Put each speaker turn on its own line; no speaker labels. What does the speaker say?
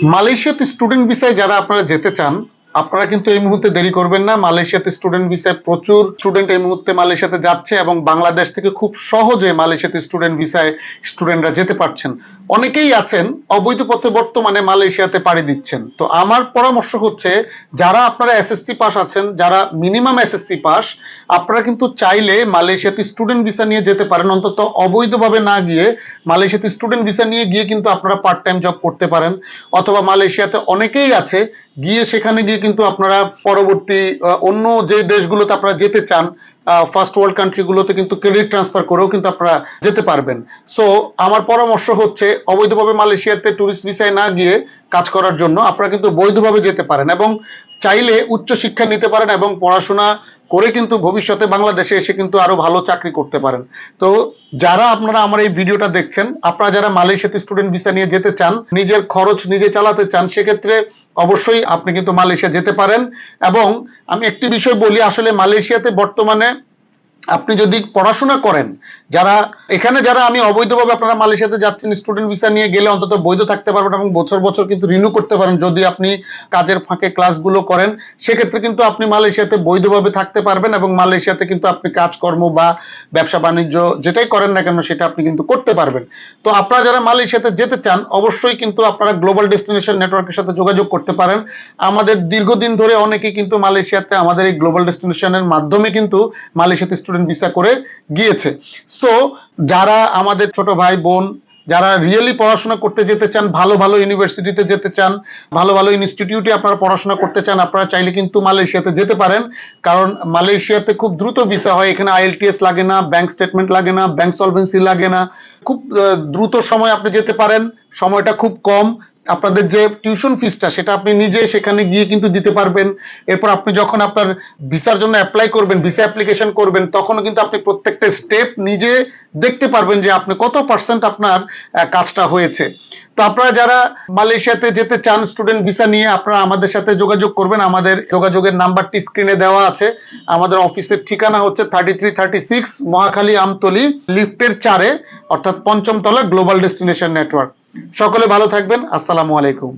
মালয়েশিয়াতে স্টুডেন্ট ভিসায় যারা আপনারা যেতে চান, আপনারা কিন্তু এই মুহূর্তে দেরি করবেন না। মালয়েশিয়াতে স্টুডেন্ট ভিসায় প্রচুর স্টুডেন্ট এই মুহূর্তে মালয়েশিয়াতে যাচ্ছে এবং বাংলাদেশ থেকে খুব সহজে মালয়েশিয়াতে স্টুডেন্ট ভিসায় স্টুডেন্টরা যেতে পারছেন। অনেকেই আছেন অবৈধ পথে বর্তমানে মালয়েশিয়াতে পাড়ি দিচ্ছেন। তো আমার পরামর্শ হচ্ছে, যারা আপনারা এসএসসি পাস আছেন, যারা মিনিমাম এসএসসি পাস, আপনারা কিন্তু চাইলে মালয়েশিয়াতে স্টুডেন্ট ভিসা নিয়ে যেতে পারেন। অন্তত অবৈধভাবে না গিয়ে মালয়েশিয়াতে স্টুডেন্ট ভিসা নিয়ে গিয়ে কিন্তু আপনারা পার্ট টাইম জব করতে পারেন। অথবা মালয়েশিয়াতে অনেকেই আছে গিয়ে সেখানে গিয়ে কিন্তু আপনারা পরবর্তী অন্য যে দেশগুলোতে আপনারা যেতে চান, ফার্স্ট ওয়ার্ল্ড কান্ট্রিগুলোতে কিন্তু ক্রেডিট ট্রান্সফার করেও কিন্তু আপনারা যেতে পারবেন। সো আমার পরামর্শ হচ্ছে, অবৈধভাবে মালয়েশিয়াতে ট্যুরিস্ট ভিসায় না গিয়ে কাজ করার জন্য আপনারা কিন্তু বৈধভাবে যেতে পারেন এবং চাইলে উচ্চ শিক্ষা নিতে পারেন এবং পড়াশোনা করে কিন্তু ভবিষ্যতে বাংলাদেশে এসে কিন্তু আরো ভালো চাকরি করতে পারেন। তো যারা আপনারা আমার এই ভিডিওটা দেখছেন, আপনারা যারা মালয়েশিয়াতে স্টুডেন্ট ভিসা নিয়ে যেতে চান, নিজের খরচ নিজে চালাতে চান, সেক্ষেত্রে অবশ্যই আপনি কিন্তু মালয়েশিয়া যেতে পারেন। এবং আমি একটি বিষয় বলি, আসলে মালয়েশিয়াতে বর্তমানে আপনি যদি পড়াশোনা করেন, যারা আমি অবৈধভাবে আপনারা মালয়েশিয়াতে যাচ্ছেন স্টুডেন্ট ভিসা নিয়ে গেলে অন্তত বৈধ থাকতে পারবেন এবং বছর বছর কিন্তু রিনিউ করতে পারেন যদি আপনি কাজের ফাঁকে ক্লাসগুলো করেন। সেক্ষেত্রে কিন্তু আপনি মালয়েশিয়াতে বৈধভাবে থাকতে পারবেন এবং মালয়েশিয়াতে কিন্তু আপনি কাজকর্ম বা ব্যবসা বাণিজ্য যেটাই করেন না কেন সেটা আপনি কিন্তু করতে পারবেন। তো আপনারা যারা মালয়েশিয়াতে যেতে চান, অবশ্যই কিন্তু আপনারা গ্লোবাল ডেস্টিনেশন নেটওয়ার্কের সাথে যোগাযোগ করতে পারেন। আমাদের দীর্ঘদিন ধরে অনেকেই কিন্তু মালয়েশিয়াতে আমাদের এই গ্লোবাল ডেস্টিনেশনের মাধ্যমে কিন্তু মালয়েশিয়াতে স্টুডেন্ট ভিসা করে গিয়েছে। সো যারা আমাদের ছোট ভাই বোন যারা রিয়েলি পড়াশোনা করতে যেতে চান, ভালো ভালো ইউনিভার্সিটিতে যেতে চান, ভালো ভালো ইনস্টিটিউটে আপনারা পড়াশোনা করতে চান, আপনারা চাইলে কিন্তু মালয়েশিয়াতে যেতে পারেন। কারণ মালয়েশিয়াতে খুব দ্রুত ভিসা হয়। এখানে আইএলটিএস লাগে না, ব্যাংক স্টেটমেন্ট লাগে না, ব্যাংক সলভেন্সি লাগে না। খুব দ্রুত সময় আপনি যেতে পারেন, সময়টা খুব কম। আপনাদের যে টিউশন ফিসটা সেটা আপনি নিজে সেখানে গিয়ে কিন্তু দিতে পারবেন। এরপর আপনি যখন আপনার ভিসার জন্য অ্যাপ্লাই করবেন, ভিসা অ্যাপ্লিকেশন করবেন, তখন কিন্তু আপনি প্রত্যেকটা স্টেপ নিজে দেখতে পারবেন যে আপনি কত পার্সেন্ট আপনার কাজটা হয়েছে। তো আপনারা যারা মালয়েশিয়াতে যেতে চান স্টুডেন্ট ভিসা নিয়ে, আপনারা আমাদের সাথে যোগাযোগ করবেন। আমাদের যোগাযোগের নাম্বারটি স্ক্রিনে দেওয়া আছে। আমাদের অফিসের ঠিকানা হচ্ছে 3336 মহাখালী আমতলী, লিফটের 4-এ, অর্থাৎ 5ম তলা, গ্লোবাল ডেস্টিনেশন নেটওয়ার্ক। সকলে ভালো থাকবেন। আসসালামু আলাইকুম।